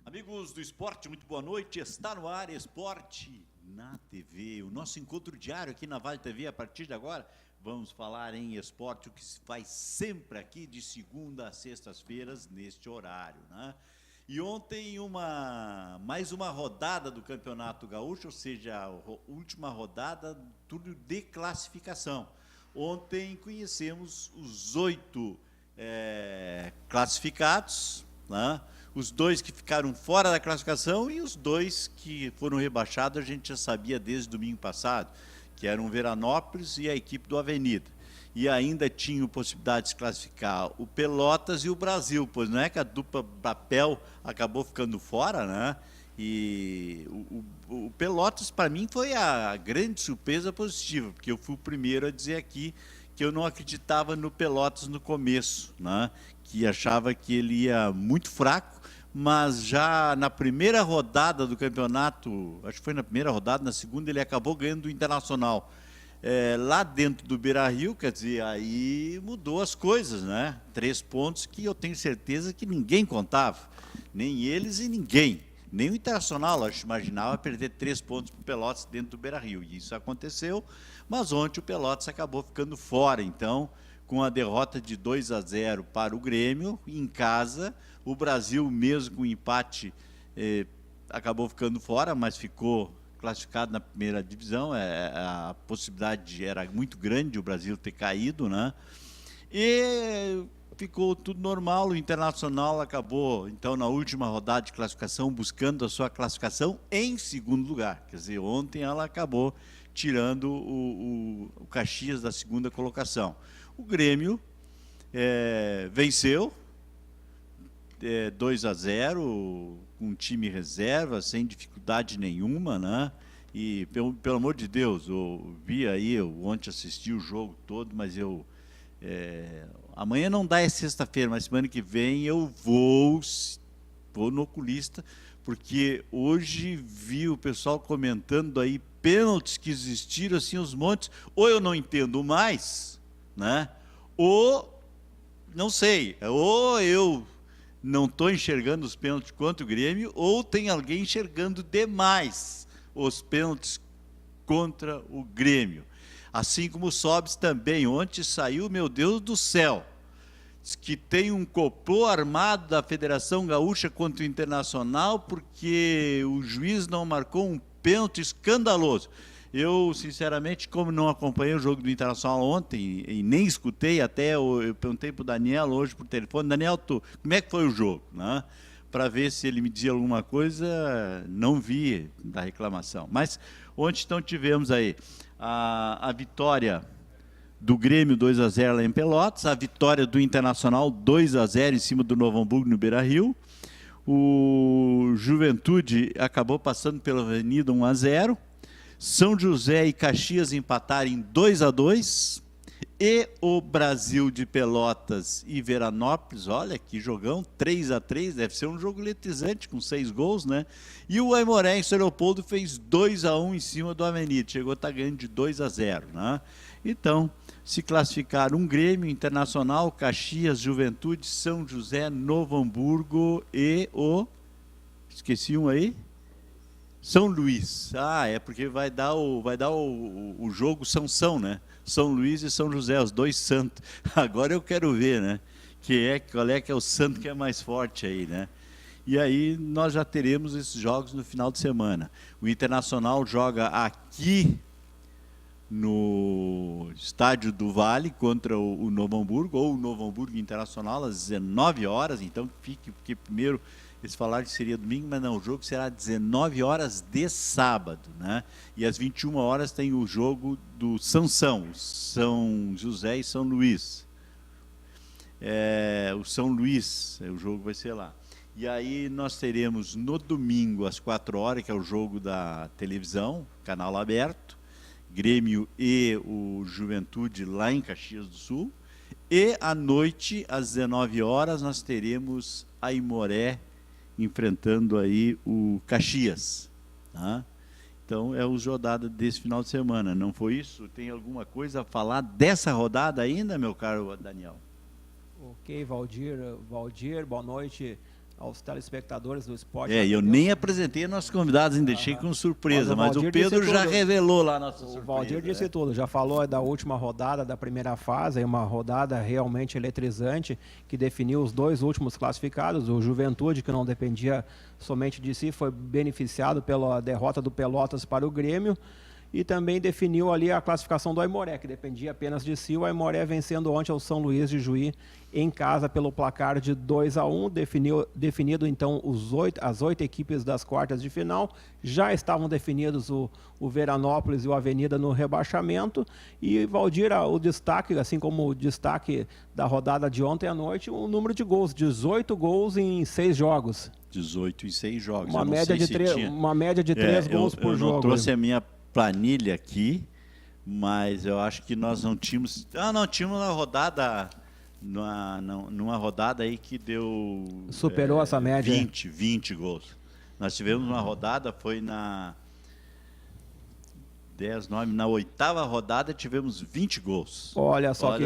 Amigos do esporte, muito boa noite. Está no ar Esporte na TV, o nosso encontro diário aqui na Vale TV. A partir de agora, vamos falar em esporte, o que se faz sempre aqui de segunda a sextas-feiras neste horário, né? E ontem mais uma rodada do Campeonato Gaúcho, ou seja, a última rodada do turno de classificação. Ontem conhecemos os 8 classificados, né? Os 2 que ficaram fora da classificação e os 2 que foram rebaixados, a gente já sabia desde domingo passado, que eram o Veranópolis e a equipe do Avenida. E ainda tinham possibilidade de se classificar o Pelotas e o Brasil, pois não é que a dupla papel acabou ficando fora, né? E o Pelotas, para mim, foi a grande surpresa positiva, porque eu fui o primeiro a dizer aqui que eu não acreditava no Pelotas no começo, né? Que achava que ele ia muito fraco, mas já na primeira rodada do campeonato, acho que foi na primeira rodada, na segunda ele acabou ganhando do Internacional. Lá dentro do Beira-Rio, quer dizer, aí mudou as coisas, né? 3 pontos que eu tenho certeza que ninguém contava, nem eles e ninguém. Nem o Internacional, acho, imaginava perder 3 pontos para o Pelotas dentro do Beira-Rio, e isso aconteceu, mas ontem o Pelotas acabou ficando fora, então, com a derrota de 2-0 para o Grêmio, em casa. O Brasil, mesmo com o empate, acabou ficando fora, mas ficou classificado na primeira divisão. A possibilidade era muito grande o Brasil ter caído, né? E ficou tudo normal. O Internacional acabou, então, na última rodada de classificação, buscando a sua classificação em segundo lugar. Quer dizer, ontem ela acabou tirando o Caxias da segunda colocação. O Grêmio venceu 2-0, com um time reserva, sem dificuldade nenhuma, né? E, pelo amor de Deus, eu vi aí, eu ontem assisti o jogo todo, mas amanhã não dá, é sexta-feira, mas semana que vem eu vou no oculista, porque hoje vi o pessoal comentando aí pênaltis que existiram, assim, os montes, ou eu não entendo mais, né? Ou, não sei, ou eu não estou enxergando os pênaltis contra o Grêmio, ou tem alguém enxergando demais os pênaltis contra o Grêmio. Assim como o Sobis também, ontem saiu, meu Deus do céu, diz que tem um complô armado da Federação Gaúcha contra o Internacional, porque o juiz não marcou um pênalti escandaloso. Eu, sinceramente, como não acompanhei o jogo do Internacional ontem e nem escutei, até eu perguntei para o Daniel hoje por telefone, Daniel, como é que foi o jogo? Né? Para ver se ele me dizia alguma coisa, não vi da reclamação. Mas ontem, então, tivemos aí a vitória do Grêmio 2-0 lá em Pelotas, a vitória do Internacional 2-0 em cima do Novo Hamburgo no Beira-Rio. O Juventude acabou passando pela Avenida 1-0. São José e Caxias empataram em 2-2, e o Brasil de Pelotas e Veranópolis, olha que jogão, 3-3, deve ser um jogo eletrizante, com 6 gols, né? E o Aimoré em São Leopoldo fez 2-1 em cima do Avenida, chegou a estar ganhando de 2-0, né? Então, se classificaram um Grêmio, Internacional, Caxias, Juventude, São José, Novo Hamburgo e esqueci um aí? São Luís. É porque vai dar o jogo São, né? São Luís e São José, os 2 santos. Agora eu quero ver, né? Qual é que é o santo que é mais forte aí, né? E aí nós já teremos esses jogos no final de semana. O Internacional joga aqui no Estádio do Vale contra o Novo Hamburgo, ou o Novo Hamburgo Internacional, às 19 horas. Então fique, porque primeiro eles falaram que seria domingo, mas não, o jogo será às 19 horas de sábado, né? E às 21 horas tem o jogo do São José e São Luís. O São Luís, o jogo vai ser lá. E aí nós teremos no domingo, às 4 horas, que é o jogo da televisão, canal aberto, Grêmio e o Juventude lá em Caxias do Sul. E à noite, às 19 horas, nós teremos a Aimoré enfrentando aí o Caxias. Tá? Então, é os rodadas desse final de semana. Não foi isso? Tem alguma coisa a falar dessa rodada ainda, meu caro Daniel? Ok, Valdir, boa noite aos telespectadores do Esporte. Eu nem apresentei nossos convidados, ainda deixei com surpresa, mas o Pedro já revelou lá a nossa surpresa. O Valdir disse tudo, já falou da última rodada da primeira fase, uma rodada realmente eletrizante, que definiu os 2 últimos classificados. O Juventude, que não dependia somente de si, foi beneficiado pela derrota do Pelotas para o Grêmio, e também definiu ali a classificação do Aimoré, que dependia apenas de si. O Aimoré vencendo ontem ao São Luís de Juí em casa pelo placar de 2-1, definido então as 8 equipes das quartas de final. Já estavam definidos o Veranópolis e o Avenida no rebaixamento. E, Valdir, o destaque, assim como o destaque da rodada de ontem à noite, o número de gols, 18 gols em 6 jogos. 18 em 6 jogos. Uma média de 3 gols por jogo. Eu não trouxe a minha planilha aqui, mas eu acho que nós não tínhamos... tínhamos uma rodada... numa rodada aí que deu... Superou essa média. 20 gols. Nós tivemos uma rodada, foi na 10, 9, na 8ª rodada tivemos 20 gols. Olha só.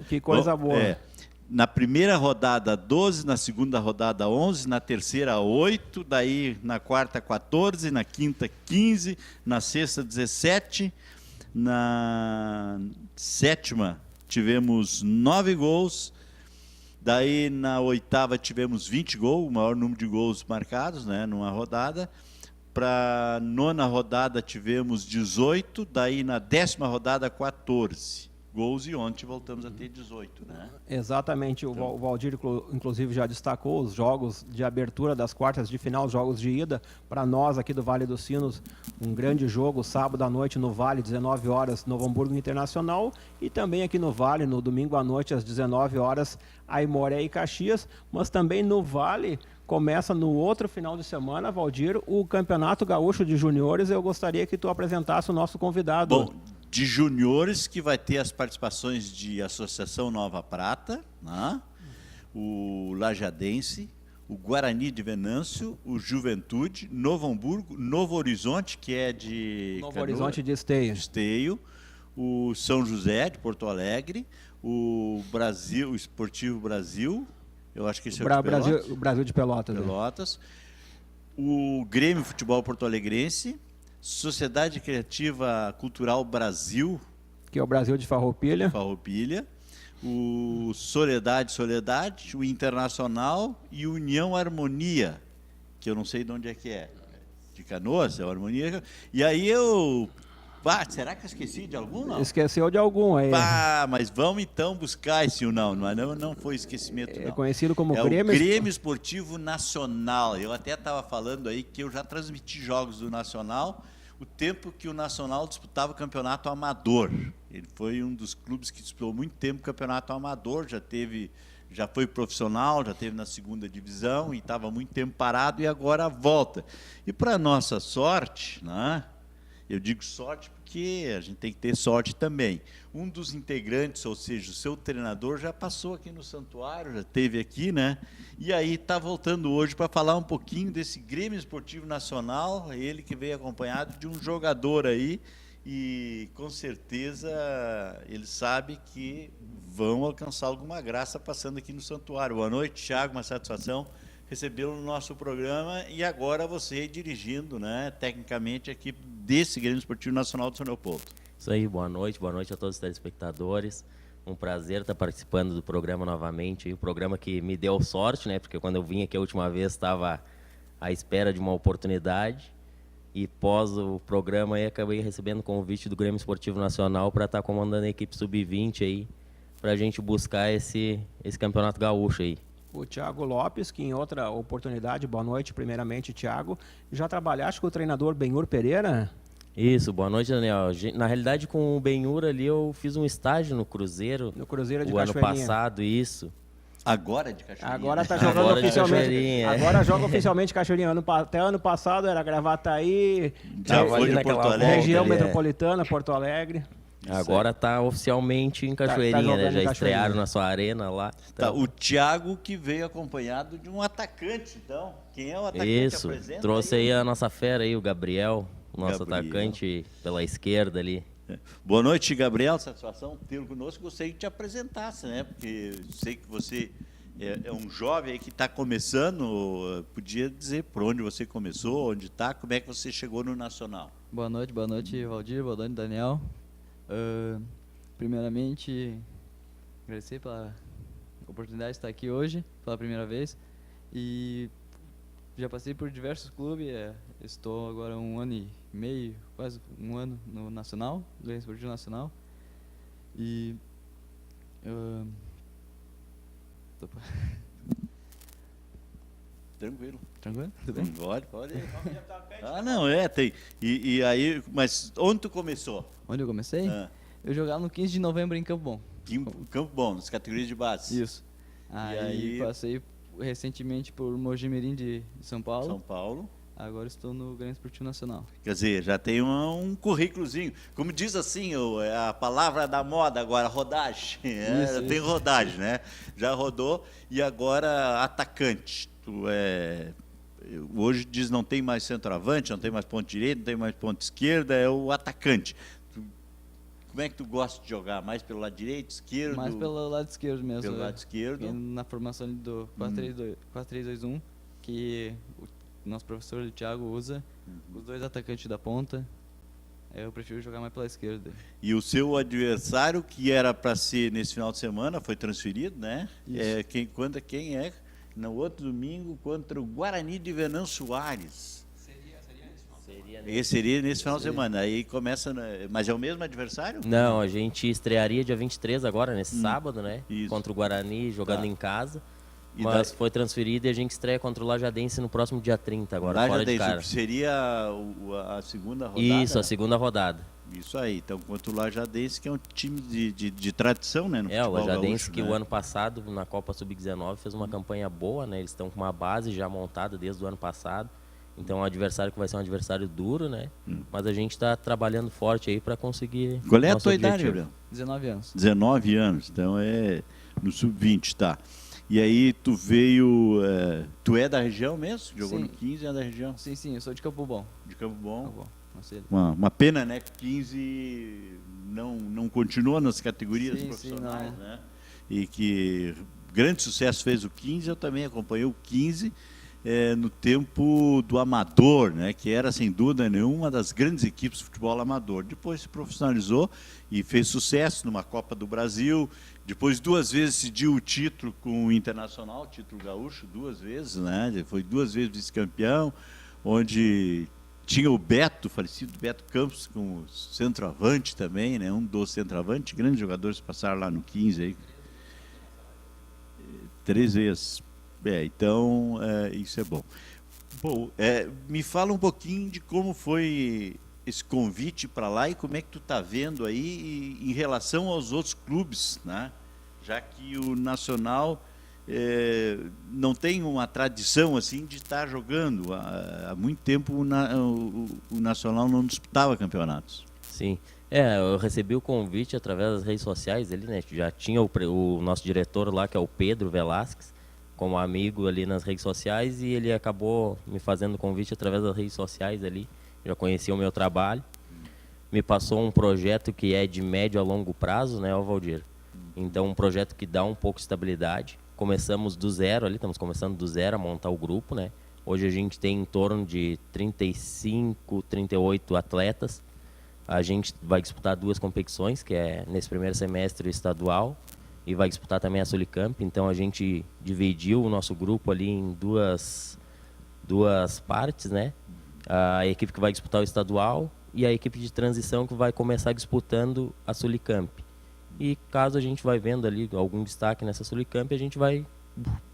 Que coisa boa. Na primeira rodada 12, na segunda rodada 11, na terceira 8, daí na quarta 14, na quinta 15, na sexta 17, na sétima tivemos 9 gols, daí na 8ª tivemos 20 gols, o maior número de gols marcados, né, numa rodada. Para a 9ª rodada tivemos 18, daí na 10ª rodada 14 gols, e ontem voltamos a ter 18, né? Exatamente, o Valdir inclusive já destacou os jogos de abertura das quartas de final, os jogos de ida. Para nós aqui do Vale dos Sinos, um grande jogo, sábado à noite no Vale, 19 horas, Novo Hamburgo Internacional, e também aqui no Vale, no domingo à noite, às 19 horas, Aimoré e Caxias. Mas também no Vale, começa no outro final de semana, Valdir, o Campeonato Gaúcho de Juniores. Eu gostaria que tu apresentasse o nosso convidado. Bom, de juniores, que vai ter as participações de Associação Nova Prata, né? O Lajadense, o Guarani de Venâncio, o Juventude, Novo Hamburgo, Novo Horizonte, que é de Novo Horizonte de Esteio, o São José de Porto Alegre, o Brasil, o Esportivo Brasil, eu acho que esse é o Brasil de Pelotas. O Grêmio Futebol Porto Alegrense, Sociedade Criativa Cultural Brasil, que é o Brasil de Farroupilha, o Soledade, o Internacional e o União Harmonia, que eu não sei de onde é que é, de Canoas, é a Harmonia. E aí será que eu esqueci de algum? Não? Esqueceu de algum aí. Mas vamos então buscar esse não foi esquecimento, não. É conhecido como o Grêmio Esportivo Nacional. Eu até estava falando aí que eu já transmiti jogos do Nacional, o tempo que o Nacional disputava o campeonato amador. Ele foi um dos clubes que disputou muito tempo o campeonato amador, já foi profissional, já teve na 2ª divisão e estava muito tempo parado, e agora volta. E para nossa sorte, né? Eu digo sorte porque a gente tem que ter sorte também. Um dos integrantes, ou seja, o seu treinador, já passou aqui no Santuário, já esteve aqui, né? E aí está voltando hoje para falar um pouquinho desse Grêmio Esportivo Nacional, ele que veio acompanhado de um jogador aí, e com certeza ele sabe que vão alcançar alguma graça passando aqui no Santuário. Boa noite, Thiago, uma satisfação recebê-lo no nosso programa, e agora você dirigindo, né, tecnicamente aqui desse Grêmio Esportivo Nacional do São Leopoldo. Isso aí, boa noite a todos os telespectadores. Um prazer estar participando do programa novamente, o programa que me deu sorte, né, porque quando eu vim aqui a última vez estava à espera de uma oportunidade, e pós o programa aí acabei recebendo o convite do Grêmio Esportivo Nacional para estar comandando a equipe sub-20 aí, para a gente buscar esse campeonato gaúcho aí. O Thiago Lopes, que em outra oportunidade, boa noite primeiramente, Thiago, já trabalhaste com o treinador Benhur Pereira? Isso, boa noite, Daniel. Na realidade, com o Benhur ali, eu fiz um estágio no Cruzeiro. No Cruzeiro de o ano passado, isso. Agora de Cachoeirinha. Agora está né? jogando Agora de oficialmente. Cachoeirinha, é. Agora joga oficialmente Cachoeirinha. Até ano passado era Gravataí, Já Tava foi ali de naquela Porto Alegre. região ali, é. metropolitana, Porto Alegre. Agora está oficialmente em tá Cachoeirinha, jogando né? em Já Cachoeirinha. estrearam na sua arena lá. Tá, Então, o Thiago que veio acompanhado de um atacante, então. Quem é o atacante? isso, Apresenta trouxe aí a nossa fera aí, o Gabriel, o nosso Gabriel. atacante pela esquerda ali. Boa noite, Gabriel. Satisfação tê-lo conosco. Gostaria que te apresentasse, né? Porque sei que você é um jovem aí que está começando. Podia dizer por onde você começou, onde está, como é que você chegou no Nacional? Boa noite, Valdir, boa noite, Daniel. Primeiramente, agradecer pela oportunidade de estar aqui hoje, pela primeira vez. E já passei por diversos clubes, estou agora 1 ano e meio, quase 1 ano no Nacional, Grêmio Esportivo Nacional. E... Tranquilo. Tranquilo? Tudo bem? Pode. Ah, não, tem. E aí, mas onde tu começou? Onde eu comecei? Ah, Eu jogava no 15 de novembro em Campo Bom. Campo Bom, nas categorias de base. Isso. Aí, aí- passei recentemente por Mojimirim de São Paulo. São Paulo. Agora estou no Grêmio Esportivo Nacional. Quer dizer, já tem um currículozinho. Como diz assim, a palavra da moda agora, rodagem. Isso, Tem isso. rodagem, né? Já rodou e agora atacante. Hoje diz não tem mais centroavante, não tem mais ponta direita, não tem mais ponta esquerda, é o atacante. Como é que tu gosta de jogar? Mais pelo lado direito, esquerdo? Mais pelo lado esquerdo mesmo. Pelo lado esquerdo. Na formação do 4-3-2-1, que o nosso professor o Thiago usa, os dois atacantes da ponta. Eu prefiro jogar mais pela esquerda. E o seu adversário, que era para ser nesse final de semana, foi transferido, né? Isso. Quem é? No outro domingo, contra o Guarani de Venâncio Soares. Esse seria nesse final de semana. Aí começa. Mas é o mesmo adversário? Não, a gente estrearia dia 23 agora, nesse sábado, né? Isso. Contra o Guarani, jogando Tá. em casa. E Mas daí- foi transferido e a gente estreia contra o Lajadense no próximo dia 30 agora, Lá fora já de tem casa. que seria a segunda rodada. Isso, a né? segunda rodada. Isso aí. Então, contra o Lajadense, que é um time de tradição, né? No O futebol Lajadense gaúcho, que né? o ano passado, na Copa Sub-19, fez uma campanha boa, né? Eles estão com uma base já montada desde o ano passado. Então, é um adversário que vai ser um adversário duro, né? Mas a gente está trabalhando forte aí para conseguir. Qual é a nosso tua idade, objetivo. Gabriel? 19 anos. 19 anos. Então, é no sub-20, tá? E aí, tu veio. Tu é da região mesmo? Jogou Sim. no 15, é da região? Sim, eu sou de Campo Bom. De Campo Bom. Campo Bom, Conselho. Uma pena, né? Que 15 não continua nas categorias Sim, profissionais, não. né? E que grande sucesso fez o 15, eu também acompanhei o 15 no tempo do amador, né? Que era, sem dúvida nenhuma, uma das grandes equipes de futebol amador. Depois se profissionalizou e fez sucesso numa Copa do Brasil. Depois 2 vezes decidiu o título com o Internacional, título gaúcho, 2 vezes, né? Ele foi 2 vezes vice-campeão, onde tinha o Beto, falecido Beto Campos, como centroavante também, né? Um dos centroavantes, grandes jogadores passaram lá no 15 aí. 3 vezes. Então, isso é bom. Bom, me fala um pouquinho de como foi esse convite para lá e como é que tu está vendo aí em relação aos outros clubes, né? Já que o Nacional não tem uma tradição assim de estar jogando. Há muito tempo o Nacional não disputava campeonatos. Sim. Eu recebi o convite através das redes sociais ali, né? Já tinha o nosso diretor lá, que é o Pedro Velasquez, como amigo ali nas redes sociais, e ele acabou me fazendo o convite através das redes sociais ali. Já conhecia o meu trabalho. Me passou um projeto que é de médio a longo prazo, né, Valdir? Então, um projeto que dá um pouco de estabilidade. Começamos do zero ali, estamos começando do zero a montar o grupo, né? Hoje a gente tem em torno de 35, 38 atletas. A gente vai disputar 2 competições, que é nesse primeiro semestre o estadual e vai disputar também a Sulicamp. Então a gente dividiu o nosso grupo ali em duas partes, né? A equipe que vai disputar o estadual e a equipe de transição que vai começar disputando a Sulicamp. E caso a gente vai vendo ali algum destaque nessa Sulicamp, a gente vai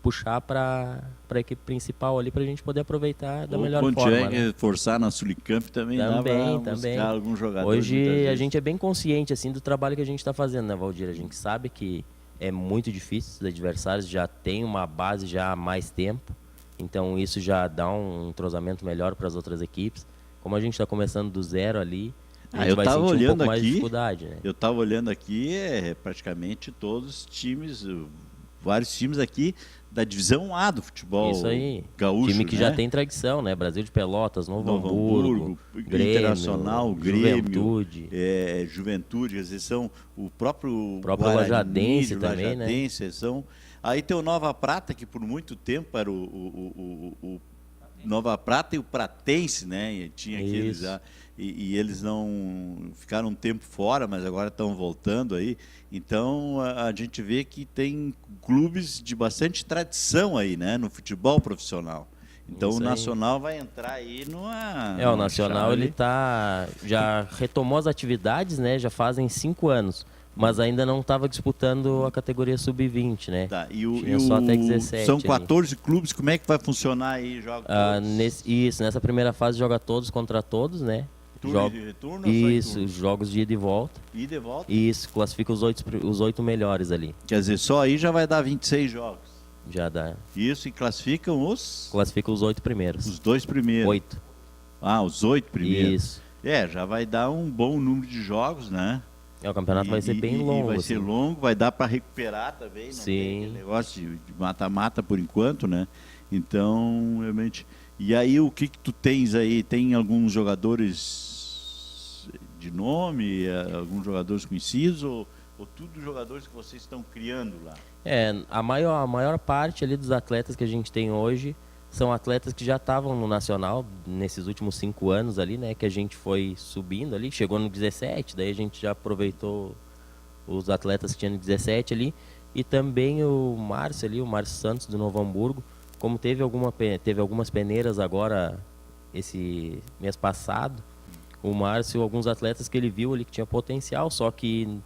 puxar para a equipe principal ali para a gente poder aproveitar da melhor quando forma. tiver Né? que forçar na Sulicamp também dá para buscar alguns jogadores. Hoje a gente é bem consciente assim do trabalho que a gente está fazendo, né, Valdir? A gente sabe que é muito difícil, os adversários já têm uma base já há mais tempo, então isso já dá um entrosamento melhor para as outras equipes. Como a gente está começando do zero ali, a gente vai sentir um pouco mais de dificuldade, né? Eu estava olhando aqui, praticamente todos os times, vários times aqui da divisão A do futebol isso aí. gaúcho, time que né? já tem tradição, né? Brasil de Pelotas, Novo Hamburgo, Grêmio, Internacional, Grêmio, Juventude. Juventude, quer dizer, são o próprio Lajadense também, né? São... Aí tem o Nova Prata, que por muito tempo era o Nova Prata e o Pratense, né? E tinha aqueles já, e eles não ficaram um tempo fora, mas agora estão voltando aí. Então a gente vê que tem clubes de bastante tradição aí, né? No futebol profissional. Então isso o aí. Nacional vai entrar aí numa... O Nacional ele já retomou as atividades, né? Já fazem 5 anos. Mas ainda não estava disputando a categoria sub-20, né? Tá. Tinha só até 17. São 14 clubes, como é que vai funcionar aí? Joga nessa primeira fase joga todos contra todos, né? Turno de retorno ou isso, só em turno? jogos de ida e volta. Ida e volta? Isso, classifica os 8 melhores ali. Quer dizer, só aí já vai dar 26 jogos. Já dá. Isso, e classificam os... Classifica os 8 primeiros. Os 2 primeiros. 8. Ah, os 8 primeiros. Isso. Já vai dar um bom número de jogos, né? O campeonato vai ser bem longo. Vai ser longo, vai dar para recuperar também. Não Sim. tem aquele negócio de mata-mata por enquanto, né? Então, realmente... E aí, o que tu tens aí? Tem alguns jogadores de nome, alguns jogadores conhecidos, ou tudo jogadores que vocês estão criando lá? A maior parte ali dos atletas que a gente tem hoje são atletas que já estavam no Nacional nesses últimos 5 anos ali, né? Que a gente foi subindo ali, chegou no 17, daí a gente já aproveitou os atletas que tinham no 17 ali. E também o Márcio ali, o Márcio Santos do Novo Hamburgo, como teve algumas peneiras agora esse mês passado, o Márcio, alguns atletas que ele viu ali que tinha potencial, só que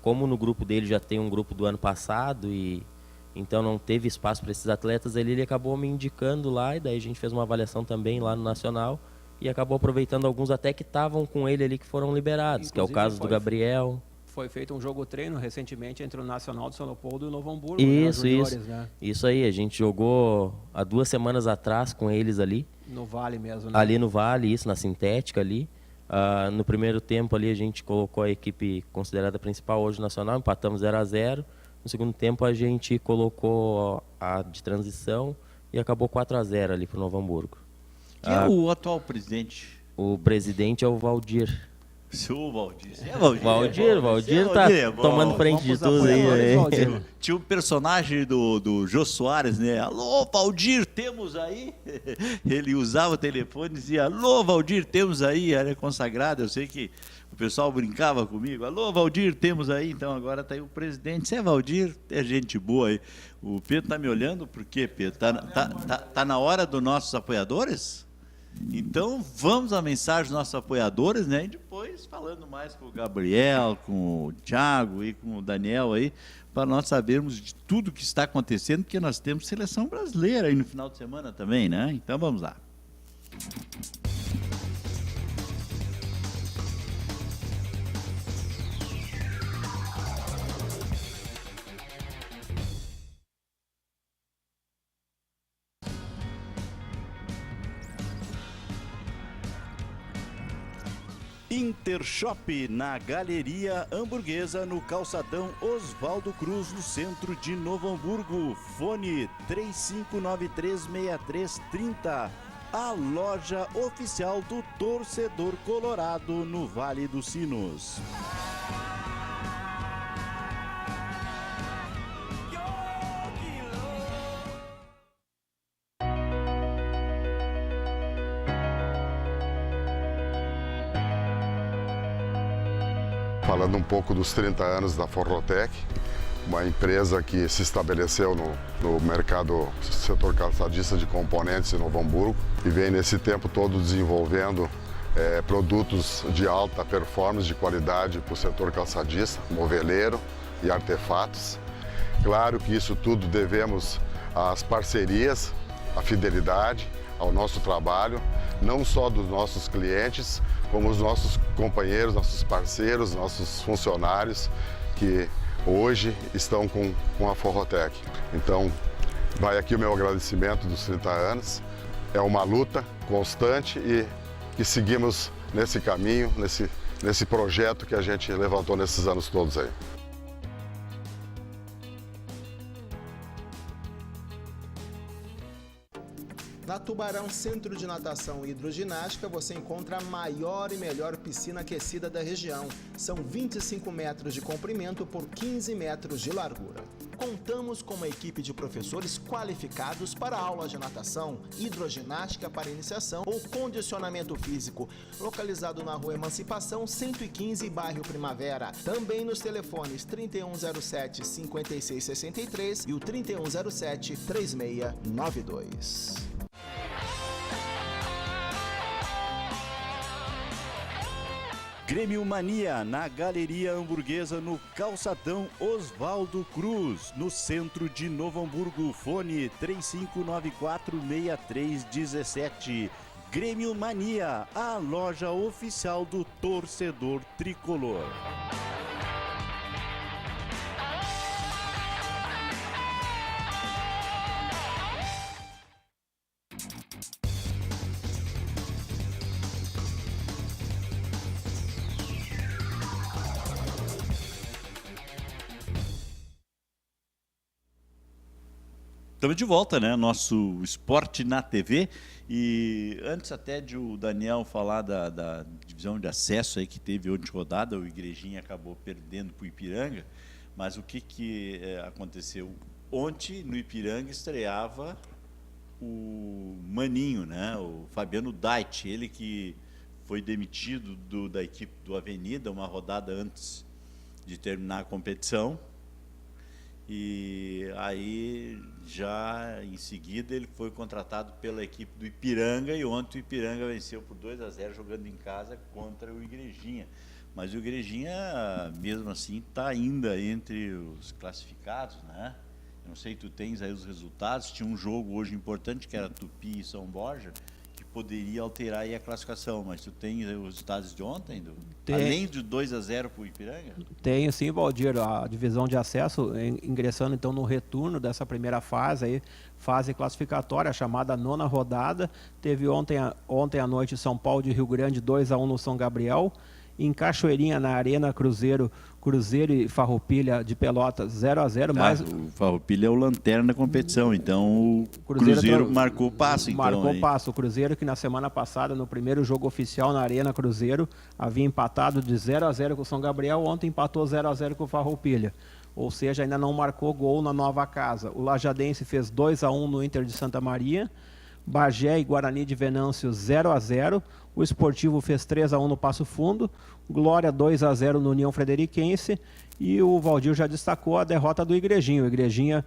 como no grupo dele já tem um grupo do ano passado e então não teve espaço para esses atletas, ele acabou me indicando lá e daí a gente fez uma avaliação também lá no Nacional e acabou aproveitando alguns até que estavam com ele ali que foram liberados, que é o caso do Gabriel. Foi feito um jogo-treino recentemente entre o Nacional de São Leopoldo e o Novo Hamburgo. Isso, né, juniores, né? Isso aí, a gente jogou há 2 semanas atrás com eles ali. No Vale mesmo, né? Ali no Vale, isso, na Sintética ali. No primeiro tempo ali a gente colocou a equipe considerada principal hoje nacional, empatamos 0-0. No segundo tempo a gente colocou a de transição e acabou 4-0 ali para o Novo Hamburgo. Quem é o atual presidente? O presidente é o Valdir. Seu Valdir. Valdir tá tomando frente de tudo aí. Tinha um personagem do Jô Soares, né? Alô, Valdir, temos aí? Ele usava o telefone e dizia, alô, Valdir, temos aí? Era consagrado, eu sei que o pessoal brincava comigo. Alô, Valdir, temos aí? Então agora tá aí o presidente. Se é Valdir, é gente boa aí. O Pedro tá me olhando, por quê, Pedro? Tá na hora dos nossos apoiadores? Então, vamos à mensagem dos nossos apoiadores, né? E depois falando mais com o Gabriel, com o Thiago e com o Daniel aí, para nós sabermos de tudo que está acontecendo, porque nós temos seleção brasileira aí no final de semana também, né? Então, vamos lá. Intershop, na Galeria Hamburguesa, no calçadão Oswaldo Cruz, no centro de Novo Hamburgo. Fone 35936330. A loja oficial do torcedor colorado no Vale dos Sinos. Falando um pouco dos 30 anos da Forrotec, uma empresa que se estabeleceu no mercado setor calçadista de componentes em Novo Hamburgo e vem nesse tempo todo desenvolvendo produtos de alta performance, de qualidade para o setor calçadista, moveleiro e artefatos. Claro que isso tudo devemos às parcerias, à fidelidade, ao nosso trabalho, não só dos nossos clientes, como os nossos companheiros, nossos parceiros, nossos funcionários, que hoje estão com a Forrotec. Então, vai aqui o meu agradecimento dos 30 anos. É uma luta constante e que seguimos nesse caminho, nesse projeto que a gente levantou nesses anos todos aí. Na Tubarão Centro de Natação e Hidroginástica, você encontra a maior e melhor piscina aquecida da região. São 25 metros de comprimento por 15 metros de largura. Contamos com uma equipe de professores qualificados para aulas de natação, hidroginástica para iniciação ou condicionamento físico, localizado na Rua Emancipação 115, bairro Primavera. Também nos telefones 3107-5663 e o 3107-3692. Grêmio Mania, na Galeria Hamburguesa, no Calçadão Osvaldo Cruz, no centro de Novo Hamburgo. Fone 3594-6317. Grêmio Mania, a loja oficial do torcedor tricolor. Estamos de volta, né? Nosso Esporte na TV. E antes até de o Daniel falar da divisão de acesso aí que teve hoje de rodada, o Igrejinha acabou perdendo para o Ipiranga. Mas o que aconteceu? Ontem no Ipiranga estreava o Maninho, né? O Fabiano Dait, ele que foi demitido da equipe do Avenida uma rodada antes de terminar a competição. E aí, já em seguida, ele foi contratado pela equipe do Ipiranga e ontem o Ipiranga venceu por 2-0 jogando em casa contra o Igrejinha. Mas o Igrejinha, mesmo assim, está ainda entre os classificados, né? Eu não sei, tu tens aí os resultados. Tinha um jogo hoje importante, que era Tupi e São Borja, que poderia alterar aí a classificação. Mas tu tens os resultados de ontem, além de 2-0 para o Ipiranga? Tenho sim, Valdir. A divisão de acesso, ingressando então no retorno dessa primeira fase, aí, fase classificatória, chamada nona rodada. Teve ontem à noite São Paulo de Rio Grande 2-1 no São Gabriel. Em Cachoeirinha, na Arena Cruzeiro e Farroupilha de Pelotas 0-0. Mas o Farroupilha é o lanterna da competição, então o Cruzeiro marcou o passo. Marcou o passo. O Cruzeiro que na semana passada, no primeiro jogo oficial na Arena Cruzeiro, havia empatado de 0-0 com o São Gabriel, ontem empatou 0-0 com o Farroupilha. Ou seja, ainda não marcou gol na nova casa. O Lajadense fez 2-1 no Inter de Santa Maria. Bagé e Guarani de Venâncio 0-0. O Esportivo fez 3-1 no Passo Fundo. Glória 2-0 no União Frederiquense. E o Valdir já destacou a derrota do Igrejinha. O Igrejinha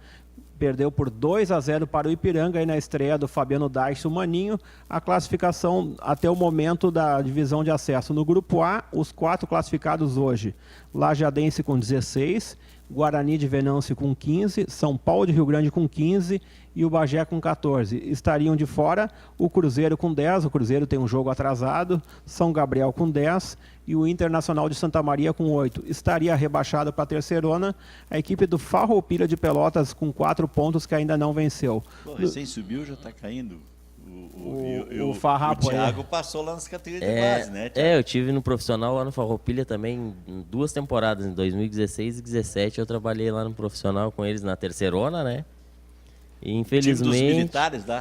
perdeu por 2-0 para o Ipiranga aí na estreia do Fabiano Dait, o Maninho. A classificação até o momento da divisão de acesso. No grupo A, os 4 classificados hoje. Lajadense com 16, Guarani de Venâncio com 15, São Paulo de Rio Grande com 15 e o Bagé com 14. Estariam de fora o Cruzeiro com 10, o Cruzeiro tem um jogo atrasado, São Gabriel com 10 e o Internacional de Santa Maria com 8. Estaria rebaixado para a terceirona a equipe do Farroupilha de Pelotas com 4 pontos que ainda não venceu. Pô, recém subiu, já está caindo. O Farrapo o Thiago passou lá nas categorias de base, né, Thiago? Eu tive no profissional lá no Farroupilha também, 2 temporadas, em 2016 e 2017 eu trabalhei lá no profissional com eles na terceirona, né? E infelizmente... O time dos militares lá?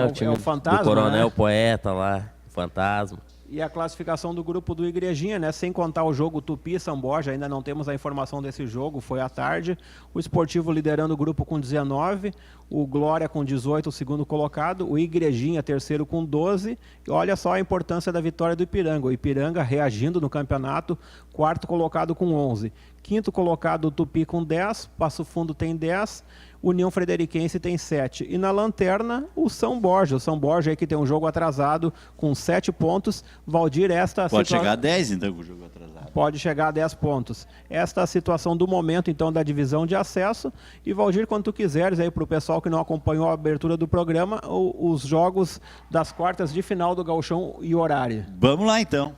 O time o Fantasma, do Coronel né? Poeta lá, Fantasma. E a classificação do grupo do Igrejinha, né? Sem contar o jogo Tupi e São Borja, ainda não temos a informação desse jogo, foi à tarde. O Esportivo liderando o grupo com 19, o Glória com 18, o segundo colocado, o Igrejinha, terceiro com 12. E olha só a importância da vitória do Ipiranga. O Ipiranga reagindo no campeonato, quarto colocado com 11. Quinto colocado o Tupi com 10, Passo Fundo tem 10, União Frederiquense tem 7. E na lanterna, o São Borja. O São Borja aí que tem um jogo atrasado com 7 pontos. Valdir, pode chegar a 10 então com o jogo atrasado. Pode chegar a 10 pontos. Esta é a situação do momento então da divisão de acesso. E Valdir, quando tu quiseres aí para o pessoal que não acompanhou a abertura do programa, os jogos das quartas de final do Gauchão e horário. Vamos lá então.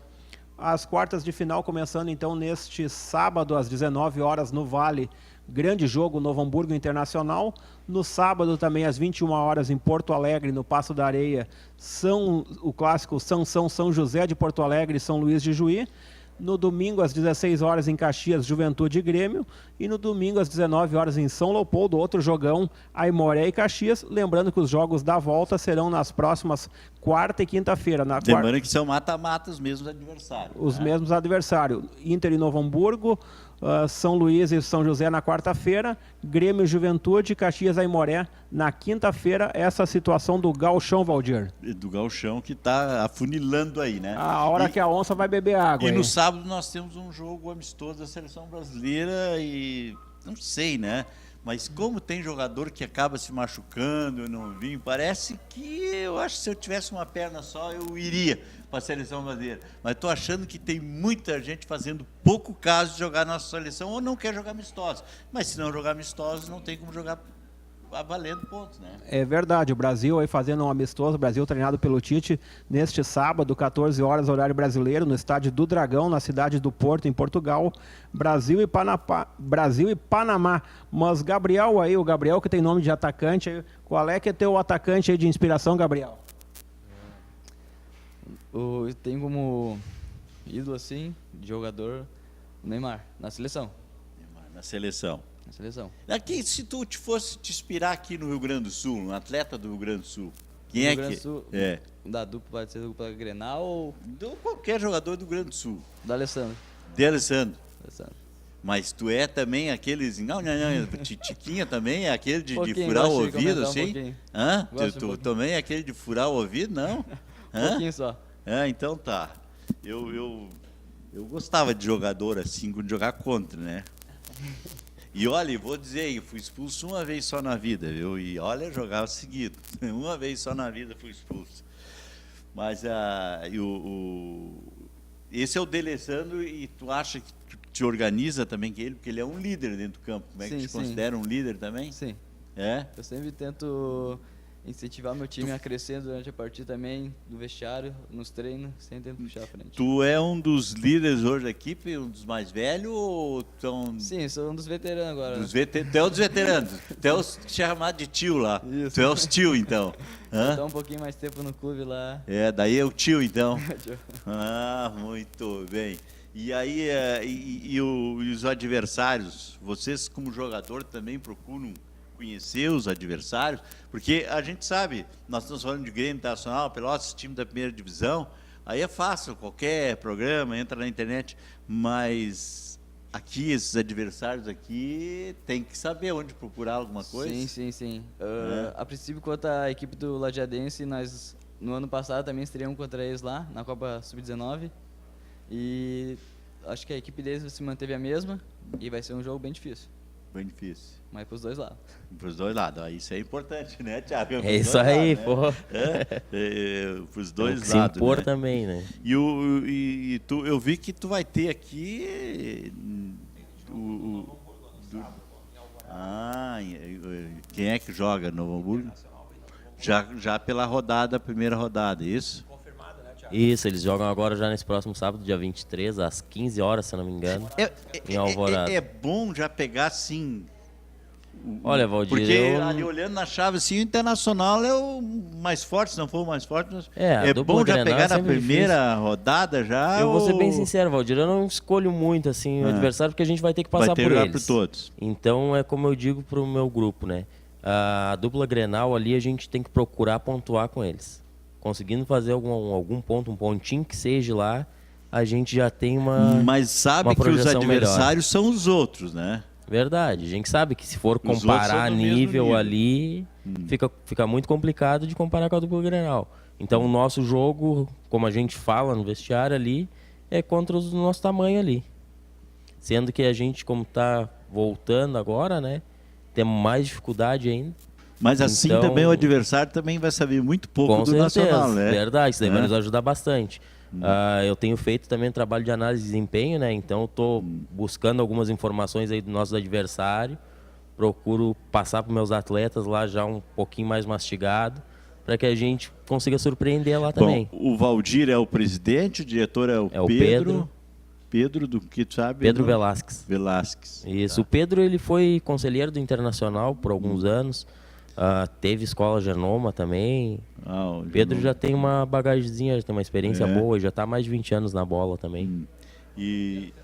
As quartas de final começando então neste sábado às 19 horas no Vale grande jogo, Novo Hamburgo Internacional. No sábado também às 21 horas em Porto Alegre, no Paço da Areia, o clássico São José de Porto Alegre e São Luís de Juí. No domingo, às 16 horas, em Caxias, Juventude e Grêmio. E no domingo, às 19 horas, em São Leopoldo, outro jogão, Aimoré e Caxias. Lembrando que os jogos da volta serão nas próximas quarta e quinta-feira. Lembrando que são mata-mata os mesmos adversários. Os mesmos adversários. Inter e Novo Hamburgo, São Luís e São José na quarta-feira, Grêmio e Juventude, Caxias e Aimoré na quinta-feira. Essa situação do gauchão, Valdir. Do gauchão que está afunilando aí, né? A hora que a onça vai beber água. E no sábado nós temos um jogo amistoso da Seleção Brasileira e não sei, né? Mas como tem jogador que acaba se machucando, eu não vim, parece que eu acho que se eu tivesse uma perna só eu iria para a Seleção Brasileira. Mas estou achando que tem muita gente fazendo pouco caso de jogar na nossa seleção ou não quer jogar amistosos. Mas se não jogar amistosos, não tem como jogar valendo pontos, né? É verdade, o Brasil aí fazendo um amistoso, o Brasil treinado pelo Tite, neste sábado, 14 horas, horário brasileiro, no estádio do Dragão, na cidade do Porto, em Portugal, Brasil e Panamá. Mas Gabriel aí, o Gabriel que tem nome de atacante, aí, qual é que é teu atacante aí de inspiração, Gabriel? Eu tenho como ídolo, assim, de jogador, o Neymar, na seleção. Neymar, na seleção. Na seleção. Aqui, se tu fosse te inspirar aqui no Rio Grande do Sul, um atleta do Rio Grande do Sul, quem Rio é Grande que... do Sul, é? Da dupla, pode ser dupla Grenal ou Qualquer jogador do Rio Grande do Sul. da Alessandro. De Alessandro. Alessandro. Mas tu é também aqueles... Não, Tiquinha também é aquele de Pouquinho, furar o gosto de ouvido, comentar assim? pouquinho. Hã? Gosto Tu pouquinho. também é aquele de furar o ouvido, não? Um pouquinho só. Então tá. Eu gostava de jogador assim, de jogar contra, né? E olha, vou dizer, eu fui expulso uma vez só na vida, viu? E olha, jogava seguido. Uma vez só na vida fui expulso. Mas esse é o D'Alessandro e tu acha que tu te organiza também que ele, porque ele é um líder dentro do campo. Como é que Sim, te sim. considera um líder também? Sim. É? Eu sempre tento incentivar meu time a crescer durante a partida também, no vestiário, nos treinos, sempre tento puxar a frente. Tu é um dos líderes hoje da equipe, um dos mais velhos ou tão... Sim, sou um dos veteranos agora. Tu é um dos veteranos. Tu é os chamado de tio lá. Isso. Tu é os tio, então. Hã? Tô um pouquinho mais tempo no clube lá. Daí é o tio, então. Tio. Muito bem. E aí, e os adversários? Vocês, como jogador, também procuram conhecer os adversários? Porque a gente sabe, nós estamos falando de Grêmio Internacional, Pelotas, time da primeira divisão, aí é fácil, qualquer programa, entra na internet, mas aqui, esses adversários aqui, tem que saber onde procurar alguma coisa? Sim. A princípio, quanto à equipe do Lajeadense, nós, no ano passado, também estreamos contra eles lá, na Copa Sub-19, e acho que a equipe deles se manteve a mesma, e vai ser um jogo bem difícil. Bem difícil. Mas para os dois lados. Para os dois lados. Isso é importante, né, Thiago? É isso aí, pô. Para os dois Tem que lados. se impor né? também, né? Eu vi que tu vai ter aqui... Quem é que joga no Novo Hamburgo? Já pela primeira rodada, isso? Isso, eles jogam agora já nesse próximo sábado, dia 23, às 15 horas, se eu não me engano, em Alvorada. É bom já pegar, assim... Olha, Valdir, Porque ali olhando na chave, assim, o Internacional é o mais forte, se não for o mais forte. Mas a é dupla bom já Grenal pegar é na sempre primeira rodada já? Eu vou ser bem ou sincero, Valdir, eu não escolho muito assim o adversário, porque a gente vai ter que passar vai ter por que jogar eles. por todos? Então é como eu digo pro meu grupo, né? A dupla Grenal ali a gente tem que procurar pontuar com eles. Conseguindo fazer algum ponto, um pontinho que seja lá, a gente já tem Mas sabe uma que os projeção adversários são os outros, né? Verdade, a gente sabe que se for Os outros comparar são do mesmo nível ali, fica muito complicado de comparar com a dupla Grenal. Então o nosso jogo, como a gente fala no vestiário ali, é contra o nosso tamanho ali. Sendo que a gente, como está voltando agora, né, temos mais dificuldade ainda. Mas assim Então, também o adversário também vai saber muito pouco com do certeza, Nacional, né? Verdade, isso daí vai nos ajudar bastante. Eu tenho feito também um trabalho de análise de desempenho, né? Então eu estou buscando algumas informações aí do nosso adversário, procuro passar para meus atletas lá já um pouquinho mais mastigado, para que a gente consiga surpreender lá também. Bom, o Valdir é o presidente, o diretor é o É o Pedro. Pedro. Pedro, do que tu sabe? Pedro não? Velasquez. Velasquez. Isso, Tá. o Pedro ele foi conselheiro do Internacional por alguns anos, teve escola Genoma também. O Pedro já tem uma bagagemzinha, já tem uma experiência É. boa, já está há mais de 20 anos na bola também. E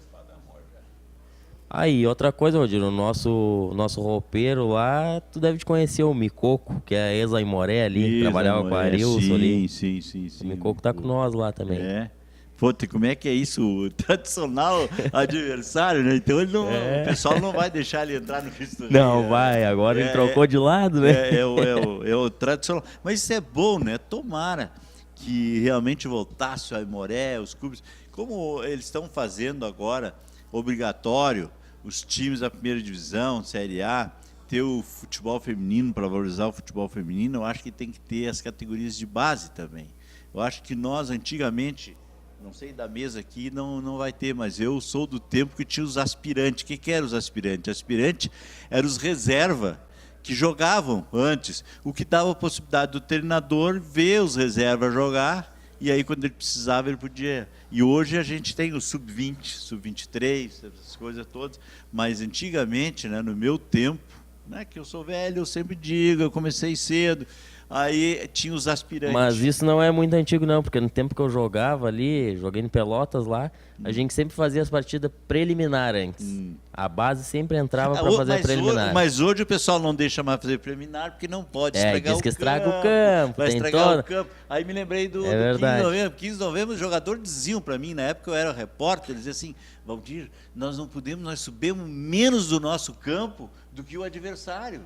Aí, outra coisa, Rodir, o nosso roupeiro lá, tu deve te conhecer o Micoco, que é ex-Aimoré ali, que Isso, trabalhava com a Arilson ali. sim. O Micoco tá com nós lá também. É. Pô, como é que é isso? O tradicional adversário, né? Então ele não, o pessoal não vai deixar ele entrar no vistoria. Não, vai, agora ele trocou de lado, né? É o tradicional. Mas isso é bom, né? Tomara que realmente voltasse a Aimoré, os clubes. Como eles estão fazendo agora, obrigatório, os times da primeira divisão, Série A, ter o futebol feminino, para valorizar o futebol feminino, eu acho que tem que ter as categorias de base também. Eu acho que nós, antigamente, não sei da mesa aqui, não vai ter, mas eu sou do tempo que tinha os aspirantes. O que eram os aspirantes? Aspirante eram os reserva que jogavam antes, o que dava a possibilidade do treinador ver os reservas jogar, e aí quando ele precisava ele podia. E hoje a gente tem o sub-20, sub-23, essas coisas todas, mas antigamente, né, no meu tempo, né, que eu sou velho, eu sempre digo, eu comecei cedo, aí tinha os aspirantes. Mas isso não é muito antigo não, porque no tempo que eu jogava ali, joguei em Pelotas lá, a gente sempre fazia as partidas preliminar antes. A base sempre entrava para fazer a preliminar. Mas hoje o pessoal não deixa mais fazer preliminar, porque não pode estragar diz que o estraga campo. o campo. Vai tem estragar todo... o campo. Aí me lembrei do 15 verdade. de novembro. 15 de novembro, os jogadores diziam para mim, na época eu era repórter, eles diziam assim, Valdir, nós não podemos, nós subimos menos do nosso campo do que o adversário.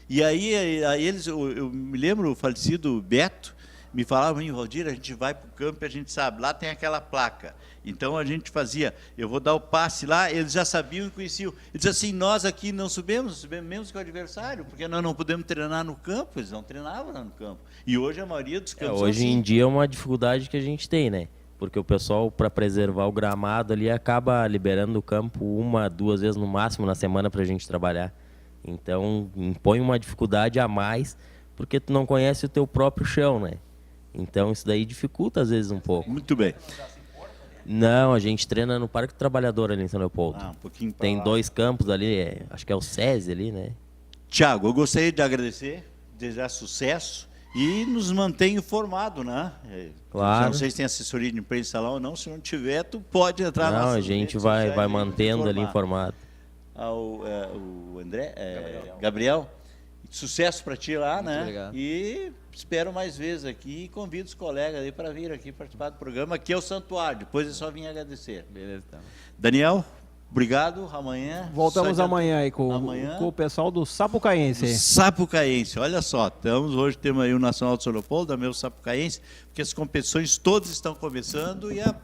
E aí eles, eu me lembro, o falecido Beto me falava, Valdir, a gente vai para o campo e a gente sabe, lá tem aquela placa. Então a gente fazia, eu vou dar o passe lá, eles já sabiam e conheciam. Eles diziam assim, nós aqui não subimos menos que o adversário, porque nós não podemos treinar no campo, eles não treinavam lá no campo. E hoje a maioria dos campos hoje são assim. em dia é uma dificuldade que a gente tem, né? Porque o pessoal, para preservar o gramado ali, acaba liberando o campo 1, 2 vezes no máximo na semana para a gente trabalhar. Então, impõe uma dificuldade a mais, porque tu não conhece o teu próprio chão, né? Então, isso daí dificulta às vezes um pouco. Muito bem. Não, a gente treina no Parque do Trabalhador ali em São Leopoldo. Um pouquinho pra Tem lá. 2 campos ali, acho que é o SESI ali, né? Tiago, eu gostaria de agradecer, desejar sucesso e nos manter informado, né? Claro. Não sei se tem assessoria de imprensa lá ou não, se não tiver, tu pode entrar Não, nossas a gente redes vai sociais e mantendo ali informar. informado. O André, Gabriel, sucesso para ti lá, Muito né? obrigado. E espero mais vezes aqui e convido os colegas aí para vir aqui participar do programa. Aqui é o Santuário, depois é só vir agradecer. Beleza, então. Daniel, obrigado, amanhã. Voltamos só amanhã aí com o pessoal do Sapucaense. Sapucaense, olha só, hoje temos aí o Nacional de São Leopoldo, também o Sapucaense, porque as competições todas estão começando e a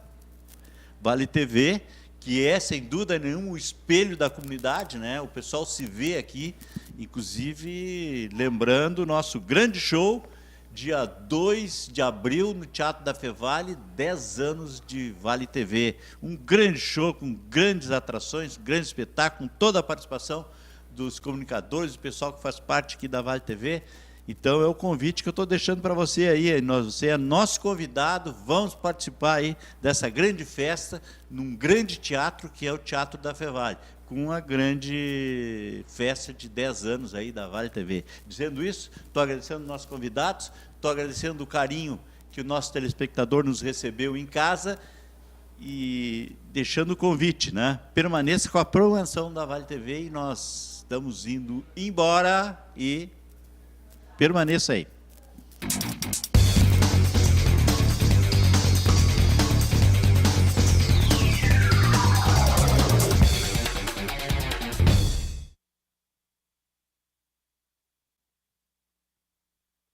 Vale TV, que é, sem dúvida nenhuma, o espelho da comunidade, né? O pessoal se vê aqui, inclusive, lembrando o nosso grande show, dia 2 de abril, no Teatro da Fevale, 10 anos de Vale TV. Um grande show, com grandes atrações, grande espetáculo, com toda a participação dos comunicadores, do pessoal que faz parte aqui da Vale TV. Então é o convite que eu estou deixando para você aí. Você é nosso convidado, vamos participar aí dessa grande festa, num grande teatro que é o Teatro da Fevale, com uma grande festa de 10 anos aí da Vale TV. Dizendo isso, estou agradecendo os nossos convidados, estou agradecendo o carinho que o nosso telespectador nos recebeu em casa e deixando o convite, né? Permaneça com a programação da Vale TV e nós estamos indo embora e permaneça aí.